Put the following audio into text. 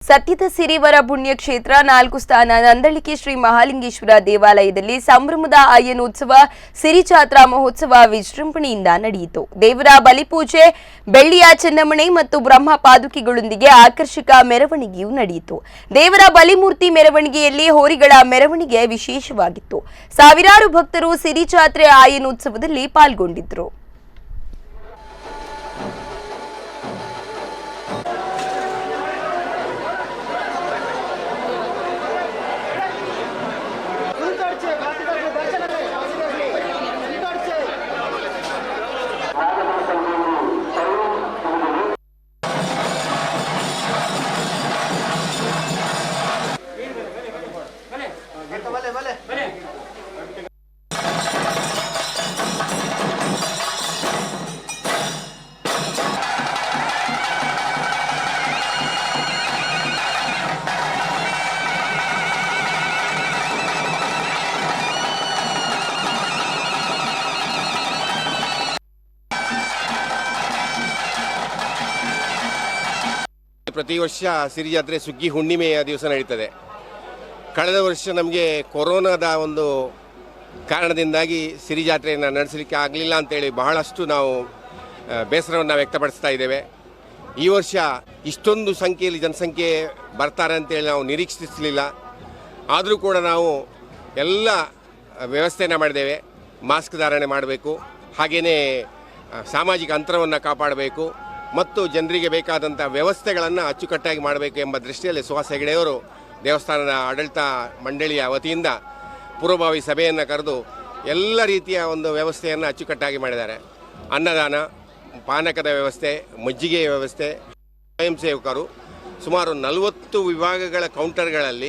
ಸತ್ಯದ ಸಿರಿವರ ಪುಣ್ಯಕ್ಷೇತ್ರ 4 ಸ್ಥಾನ ನಂದಳಿಕೆ ಶ್ರೀ ಮಹಾಲಿಂಗೇಶ್ವರ ದೇವಾಲಯದಲ್ಲಿ ಸಂಭ್ರಮದ ಅಯ್ಯನೋತ್ಸವ ಸಿರಿಚಾತ್ರ ಮಹೋತ್ಸವ ವಿಜೃಂಭಣೆಯಿಂದ ನಡೆಯಿತು. ದೇವರ ಬಲಿಪೂಜೆ, ಬೆಳ್ಳಿಯ ಚೆನ್ನಮಣೆ ಮತ್ತು ಬ್ರಹ್ಮ ಪಾದುಕೆಗಳೊಂದಿಗೆ ಆಕರ್ಷಕ ಮೆರವಣಿಗೆಯೂ ನಡೆಯಿತು. ದೇವರ ಬಲಿಮೂರ್ತಿ ಮೆರವಣಿಗೆಯಲ್ಲಿ ಹೋರಿಗಳ ಮೆರವಣಿಗೆ ವಿಶೇಷವಾಗಿತ್ತು. ಸಾವಿರಾರು ಭಕ್ತರು ಸಿರಿಚಾತ್ರೆ ಅಯ್ಯನೋತ್ಸವದಲ್ಲಿ ಪಾಲ್ಗೊಂಡಿದ್ದರು. ಪ್ರತಿ ವರ್ಷ ಸಿರಿಜಾತ್ರೆ ಸುಗ್ಗಿ ಹುಣ್ಣಿಮೆಯ ದಿವಸ ನಡೀತದೆ. ಕಳೆದ ವರ್ಷ ನಮಗೆ ಕೊರೋನಾದ ಒಂದು ಕಾರಣದಿಂದಾಗಿ ಸಿರಿಜಾತ್ರೆಯನ್ನು ನಡೆಸಲಿಕ್ಕೆ ಆಗಲಿಲ್ಲ ಅಂತೇಳಿ ಬಹಳಷ್ಟು ನಾವು ಬೇಸರವನ್ನು ವ್ಯಕ್ತಪಡಿಸ್ತಾ ಇದ್ದೇವೆ. ಈ ವರ್ಷ ಇಷ್ಟೊಂದು ಸಂಖ್ಯೆಯಲ್ಲಿ ಜನಸಂಖ್ಯೆ ಬರ್ತಾರೆ ಅಂತೇಳಿ ನಾವು ನಿರೀಕ್ಷಿಸಲಿಲ್ಲ. ಆದರೂ ಕೂಡ ನಾವು ಎಲ್ಲ ವ್ಯವಸ್ಥೆಯನ್ನು ಮಾಡಿದ್ದೇವೆ. ಮಾಸ್ಕ್ ಧಾರಣೆ ಮಾಡಬೇಕು, ಹಾಗೆಯೇ ಸಾಮಾಜಿಕ ಅಂತರವನ್ನು ಕಾಪಾಡಬೇಕು ಮತ್ತು ಜನರಿಗೆ ಬೇಕಾದಂಥ ವ್ಯವಸ್ಥೆಗಳನ್ನು ಅಚ್ಚುಕಟ್ಟಾಗಿ ಮಾಡಬೇಕು ಎಂಬ ದೃಷ್ಟಿಯಲ್ಲಿ ಸುಹಾಸ್ ಹೆಗಡೆಯವರು ದೇವಸ್ಥಾನದ ಆಡಳಿತ ಮಂಡಳಿಯ ವತಿಯಿಂದ ಪೂರ್ವಭಾವಿ ಸಭೆಯನ್ನು ಕರೆದು ಎಲ್ಲ ರೀತಿಯ ಒಂದು ವ್ಯವಸ್ಥೆಯನ್ನು ಅಚ್ಚುಕಟ್ಟಾಗಿ ಮಾಡಿದ್ದಾರೆ. ಅನ್ನದಾನ, ಪಾನಕದ ವ್ಯವಸ್ಥೆ, ಮಜ್ಜಿಗೆಯ ವ್ಯವಸ್ಥೆ, ಸ್ವಯಂ ಸೇವಕರು ಸುಮಾರು 40 ವಿಭಾಗಗಳ ಕೌಂಟರ್ಗಳಲ್ಲಿ